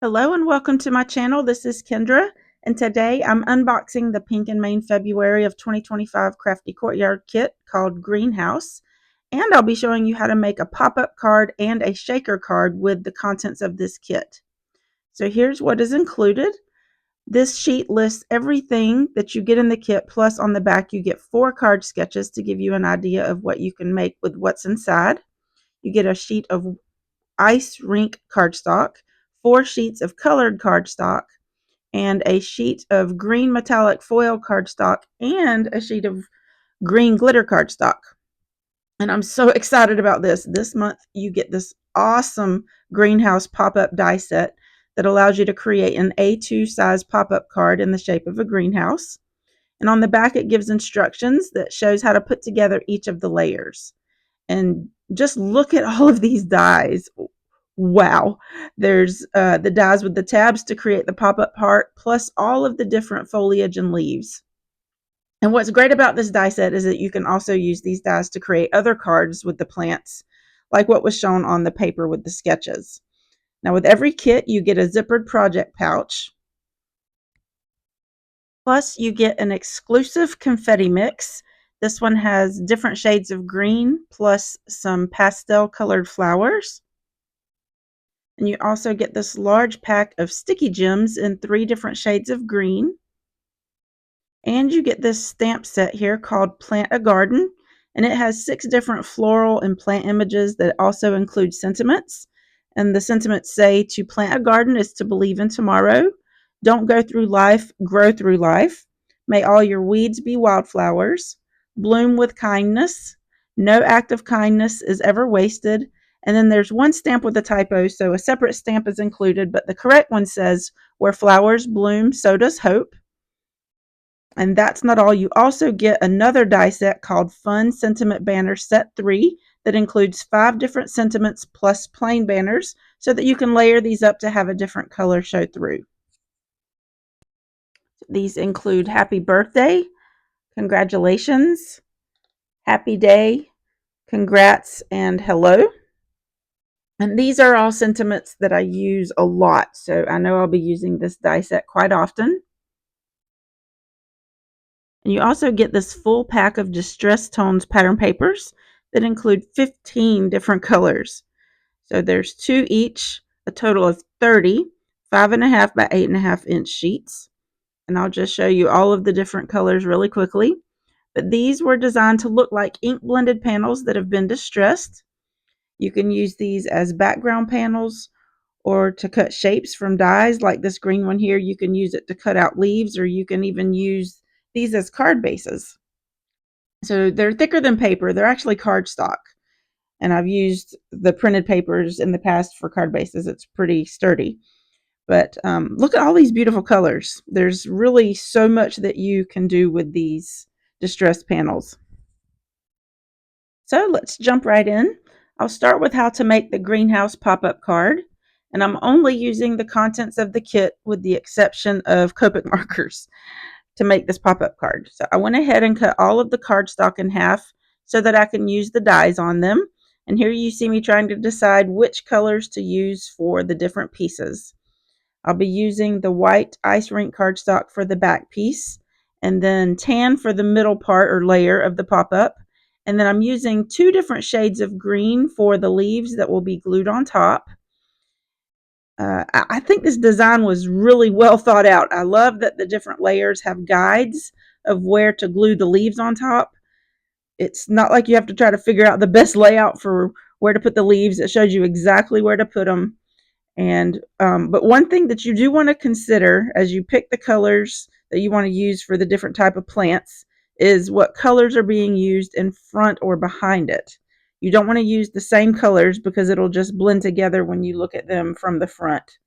Hello and welcome to my channel. This is Kendra, and today I'm unboxing the Pink and Main February of 2025 Crafty Courtyard Kit called Greenhouse, and I'll be showing you how to make a pop-up card and a shaker card with the contents of this kit. So here's what is included. This sheet lists everything that you get in the kit, plus on the back you get 4 card sketches to give you an idea of what you can make with what's inside. You get a sheet of ice rink cardstock, 4 sheets of colored cardstock, and a sheet of green metallic foil cardstock, and a sheet of green glitter cardstock. And I'm so excited about this. This month you get this awesome greenhouse pop-up die set that allows you to create an A2 size pop-up card in the shape of a greenhouse. And on the back it gives instructions that shows how to put together each of the layers. And just look at all of these dies. Wow. There's the dies with the tabs to create the pop-up part, plus all of the different foliage and leaves. And what's great about this die set is that you can also use these dies to create other cards with the plants, like what was shown on the paper with the sketches. Now with every kit, you get a zippered project pouch. Plus you get an exclusive confetti mix. This one has different shades of green, plus some pastel colored flowers. And you also get this large pack of sticky gems in 3 different shades of green. And you get this stamp set here called Plant a Garden. And it has 6 different floral and plant images that also include sentiments. And the sentiments say to plant a garden is to believe in tomorrow. Don't go through life, grow through life. May all your weeds be wildflowers. Bloom with kindness. No act of kindness is ever wasted. And then there's one stamp with a typo, so a separate stamp is included, but the correct one says, where flowers bloom, so does hope. And that's not all. You also get another die set called Fun Sentiment Banner Set 3 that includes 5 different sentiments plus plain banners so that you can layer these up to have a different color show through. These include Happy Birthday, Congratulations, Happy Day, Congrats, and Hello. And these are all sentiments that I use a lot, so I know I'll be using this die set quite often. And you also get this full pack of Distress Tones pattern papers that include 15 different colors. So there's 2 each, a total of 30, 5.5 by 8.5 inch sheets. And I'll just show you all of the different colors really quickly. But these were designed to look like ink blended panels that have been distressed. You can use these as background panels or to cut shapes from dies like this green one here. You can use it to cut out leaves, or you can even use these as card bases. So they're thicker than paper. They're actually cardstock. And I've used the printed papers in the past for card bases. It's pretty sturdy. But look at all these beautiful colors. There's really so much that you can do with these distressed panels. So let's jump right in. I'll start with how to make the greenhouse pop-up card, and I'm only using the contents of the kit with the exception of Copic markers to make this pop-up card. So I went ahead and cut all of the cardstock in half so that I can use the dies on them. And here you see me trying to decide which colors to use for the different pieces. I'll be using the white ice rink cardstock for the back piece, and then tan for the middle part or layer of the pop-up. And then I'm using 2 different shades of green for the leaves that will be glued on top. I think this design was really well thought out. I love that the different layers have guides of where to glue the leaves on top. It's not like you have to try to figure out the best layout for where to put the leaves. It shows you exactly where to put them. And but one thing that you do want to consider as you pick the colors that you want to use for the different type of plants is what colors are being used in front or behind it. You don't want to use the same colors because it'll just blend together when you look at them from the front.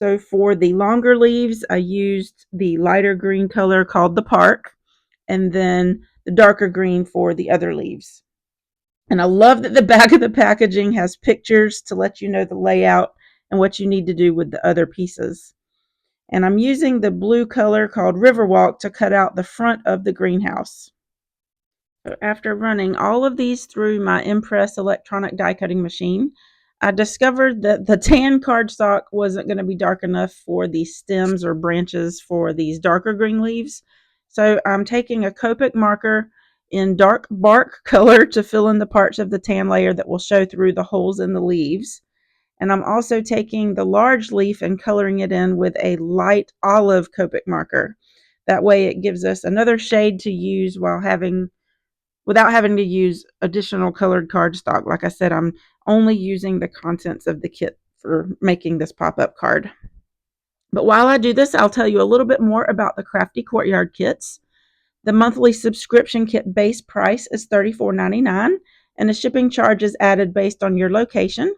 So for the longer leaves, I used the lighter green color called the Park, and then the darker green for the other leaves. And I love that the back of the packaging has pictures to let you know the layout and what you need to do with the other pieces. And I'm using the blue color called Riverwalk to cut out the front of the greenhouse. So after running all of these through my Impress electronic die cutting machine, I discovered that the tan cardstock wasn't going to be dark enough for the stems or branches for these darker green leaves. So I'm taking a Copic marker in dark bark color to fill in the parts of the tan layer that will show through the holes in the leaves. And I'm also taking the large leaf and coloring it in with a light olive Copic marker. That way it gives us another shade to use without having to use additional colored cardstock. Like I said, I'm only using the contents of the kit for making this pop-up card. But while I do this, I'll tell you a little bit more about the Crafty Courtyard kits. The monthly subscription kit base price is $34.99, and the shipping charge is added based on your location.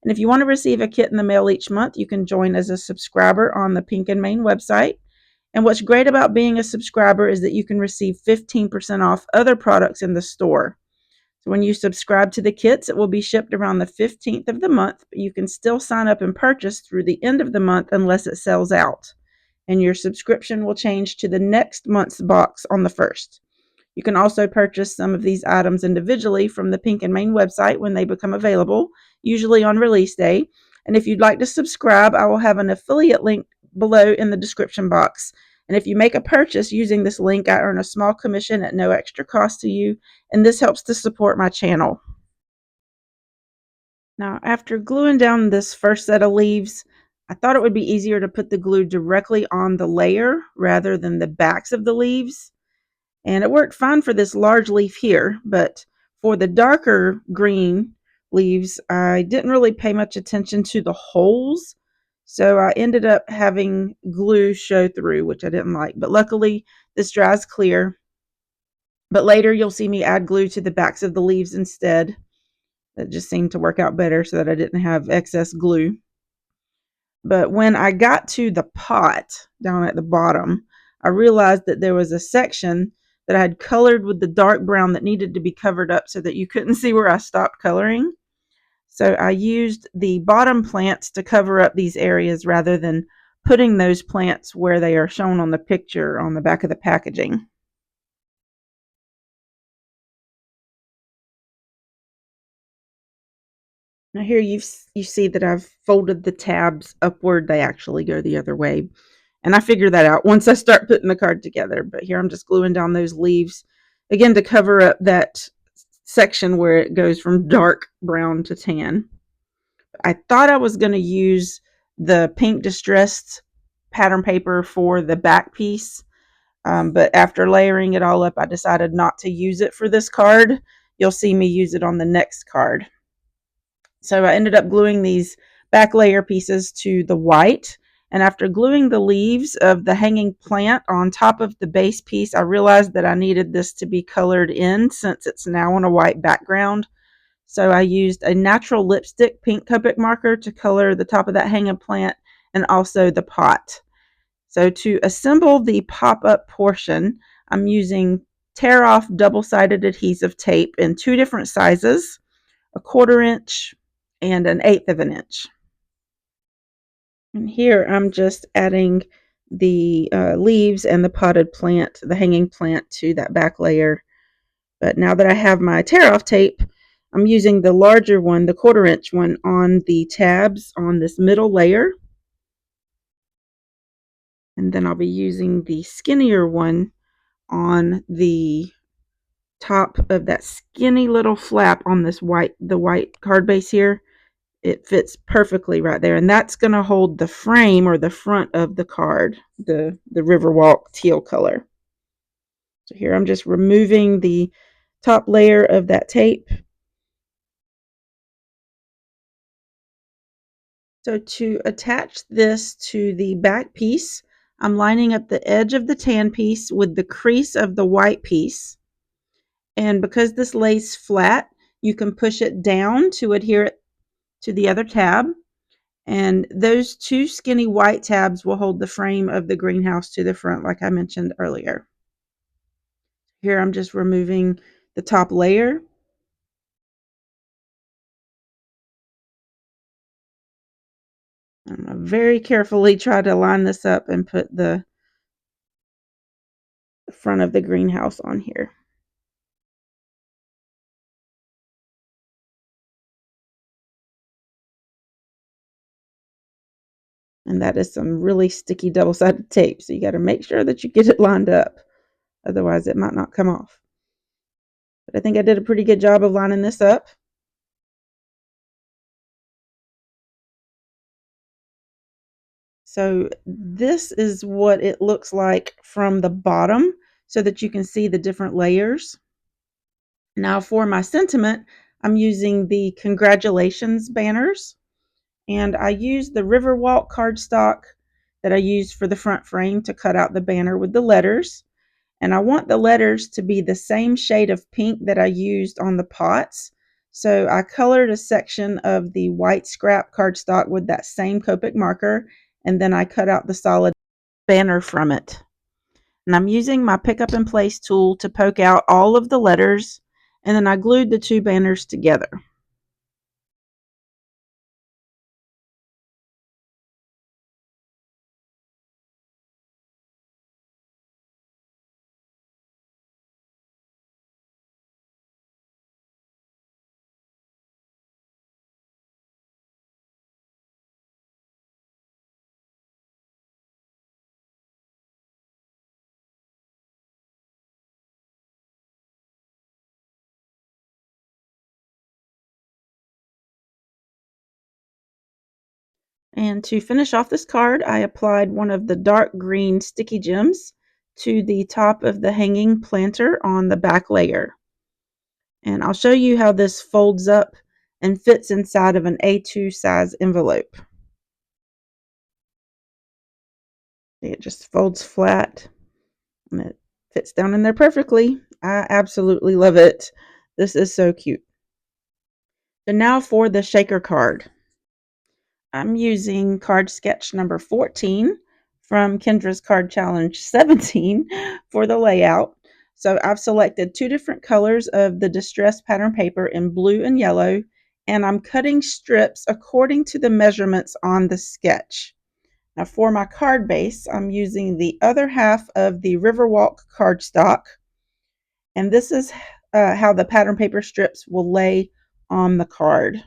And if you want to receive a kit in the mail each month, you can join as a subscriber on the Pink and Main website. And what's great about being a subscriber is that you can receive 15% off other products in the store. So when you subscribe to the kits, it will be shipped around the 15th of the month, but you can still sign up and purchase through the end of the month unless it sells out. And your subscription will change to the next month's box on the 1st. You can also purchase some of these items individually from the Pink and Main website when they become available, usually on release day. And if you'd like to subscribe, I will have an affiliate link below in the description box. And if you make a purchase using this link, I earn a small commission at no extra cost to you, and this helps to support my channel. Now, after gluing down this first set of leaves, I thought it would be easier to put the glue directly on the layer rather than the backs of the leaves. And it worked fine for this large leaf here, but for the darker green leaves, I didn't really pay much attention to the holes. So I ended up having glue show through, which I didn't like. But luckily, this dries clear. But later, you'll see me add glue to the backs of the leaves instead. That just seemed to work out better so that I didn't have excess glue. But when I got to the pot down at the bottom, I realized that there was a section that I had colored with the dark brown that needed to be covered up so that you couldn't see where I stopped coloring. So I used the bottom plants to cover up these areas rather than putting those plants where they are shown on the picture on the back of the packaging. Now here you see that I've folded the tabs upward. They actually go the other way. And I figured that out once I start putting the card together. But here I'm just gluing down those leaves, again, to cover up that section where it goes from dark brown to tan. I thought I was going to use the pink distressed pattern paper for the back piece. But after layering it all up, I decided not to use it for this card. You'll see me use it on the next card. So I ended up gluing these back layer pieces to the white. And after gluing the leaves of the hanging plant on top of the base piece, I realized that I needed this to be colored in since it's now on a white background. So I used a natural lipstick pink Copic marker to color the top of that hanging plant and also the pot. So to assemble the pop-up portion, I'm using tear-off double-sided adhesive tape in 2 different sizes, a 1/4 inch and an 1/8 of an inch. And here I'm just adding the leaves and the potted plant, the hanging plant, to that back layer. But now that I have my tear-off tape, I'm using the larger one, the 1/4 inch one, on the tabs on this middle layer. And then I'll be using the skinnier one on the top of that skinny little flap on this the white card base here. It fits perfectly right there, and that's going to hold the frame or the front of the card, the Riverwalk teal color. So here I'm just removing the top layer of that tape. So to attach this to the back piece, I'm lining up the edge of the tan piece with the crease of the white piece. And because this lays flat, you can push it down to adhere it to the other tab. And those 2 skinny white tabs will hold the frame of the greenhouse to the front, like I mentioned earlier. Here I'm just removing the top layer. I'm going to very carefully try to line this up and put the front of the greenhouse on here. And that is some really sticky double-sided tape, so you got to make sure that you get it lined up. Otherwise, it might not come off. But I think I did a pretty good job of lining this up. So this is what it looks like from the bottom so that you can see the different layers. Now for my sentiment, I'm using the congratulations banners, and I used the Riverwalk cardstock that I used for the front frame to cut out the banner with the letters. And I want the letters to be the same shade of pink that I used on the pots. So I colored a section of the white scrap cardstock with that same Copic marker, and then I cut out the solid banner from it. And I'm using my pick up and place tool to poke out all of the letters, and then I glued the two banners together. And to finish off this card, I applied one of the dark green sticky gems to the top of the hanging planter on the back layer. And I'll show you how this folds up and fits inside of an A2 size envelope. It just folds flat and it fits down in there perfectly. I absolutely love it. This is so cute. So now for the shaker card. I'm using card sketch number 14 from Kendra's Card Challenge 17 for the layout. So I've selected two different colors of the distress pattern paper in blue and yellow, and I'm cutting strips according to the measurements on the sketch. Now for my card base, I'm using the other half of the Riverwalk cardstock, and this is how the pattern paper strips will lay on the card.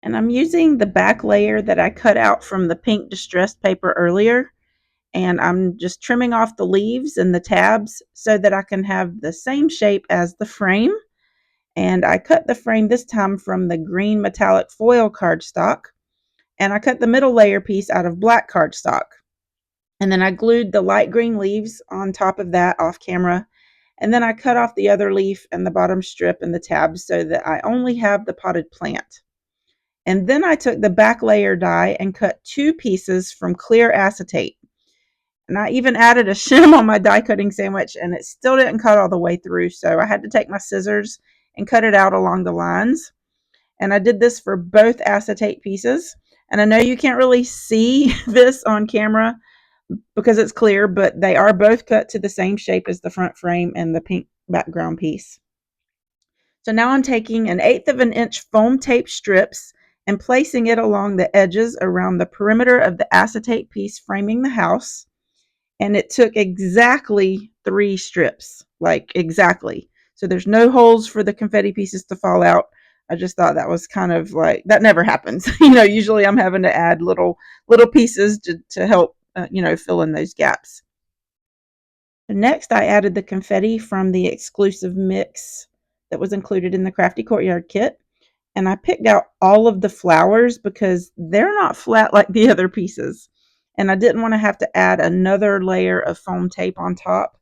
And I'm using the back layer that I cut out from the pink distressed paper earlier, and I'm just trimming off the leaves and the tabs so that I can have the same shape as the frame. And I cut the frame this time from the green metallic foil cardstock, and I cut the middle layer piece out of black cardstock. And then I glued the light green leaves on top of that off camera, and then I cut off the other leaf and the bottom strip and the tabs so that I only have the potted plant. And then I took the back layer die and cut two pieces from clear acetate. And I even added a shim on my die cutting sandwich, and it still didn't cut all the way through. So I had to take my scissors and cut it out along the lines. And I did this for both acetate pieces. And I know you can't really see this on camera because it's clear, but they are both cut to the same shape as the front frame and the pink background piece. So now I'm taking 1/8 of an inch foam tape strips and placing it along the edges around the perimeter of the acetate piece framing the house. And it took exactly 3 strips, like exactly. So there's no holes for the confetti pieces to fall out. I just thought that was kind of like, that never happens. Usually I'm having to add little pieces to help, fill in those gaps. Next, I added the confetti from the exclusive mix that was included in the Crafty Courtyard Kit. And I picked out all of the flowers because they're not flat like the other pieces. And I didn't want to have to add another layer of foam tape on top,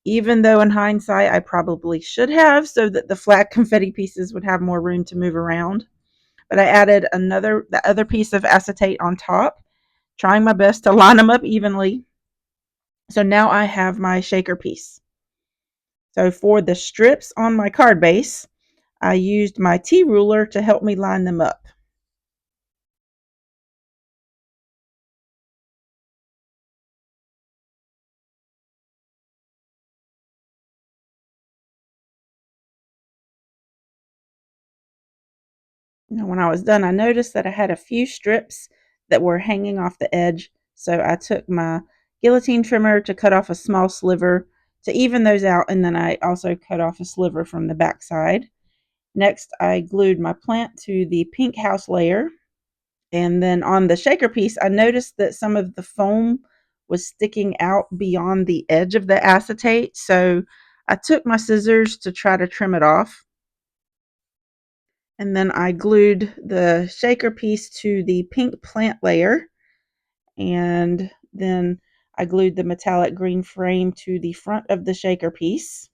even though in hindsight I probably should have, so that the flat confetti pieces would have more room to move around. But I added the other piece of acetate on top, trying my best to line them up evenly. So now I have my shaker piece. So for the strips on my card base, I used my T-ruler to help me line them up. Now, when I was done, I noticed that I had a few strips that were hanging off the edge, so I took my guillotine trimmer to cut off a small sliver to even those out, and then I also cut off a sliver from the back side. Next, I glued my plant to the pink house layer. And then on the shaker piece, I noticed that some of the foam was sticking out beyond the edge of the acetate. So I took my scissors to try to trim it off. And then I glued the shaker piece to the pink plant layer. And then I glued the metallic green frame to the front of the shaker piece.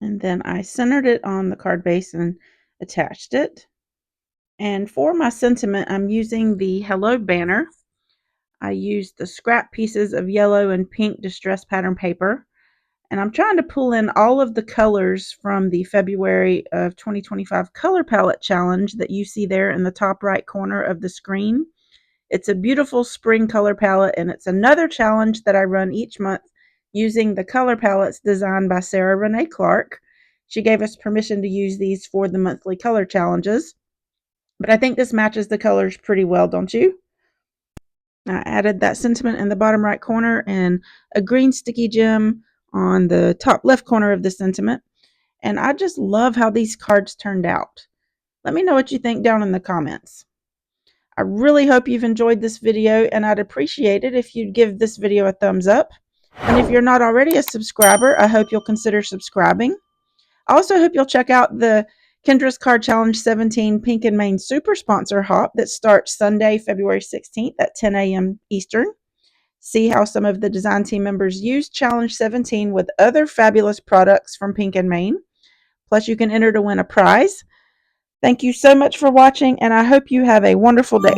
And then I centered it on the card base and attached it. And for my sentiment, I'm using the Hello banner. I used the scrap pieces of yellow and pink distress pattern paper. And I'm trying to pull in all of the colors from the February of 2025 color palette challenge that you see there in the top right corner of the screen. It's a beautiful spring color palette, and it's another challenge that I run each month using the color palettes designed by Sarah Renee Clark. She gave us permission to use these for the monthly color challenges, but I think this matches the colors pretty well, don't you? I added that sentiment in the bottom right corner and a green sticky gem on the top left corner of the sentiment. And I just love how these cards turned out. Let me know what you think down in the comments. I really hope you've enjoyed this video, and I'd appreciate it if you'd give this video a thumbs up. And if you're not already a subscriber, I hope you'll consider subscribing. I also hope you'll check out the Kendra's Card Challenge 17 Pink and Main Super Sponsor Hop that starts Sunday, February 16th at 10 a.m. Eastern. See how some of the design team members use Challenge 17 with other fabulous products from Pink and Main. Plus, you can enter to win a prize. Thank you so much for watching, and I hope you have a wonderful day.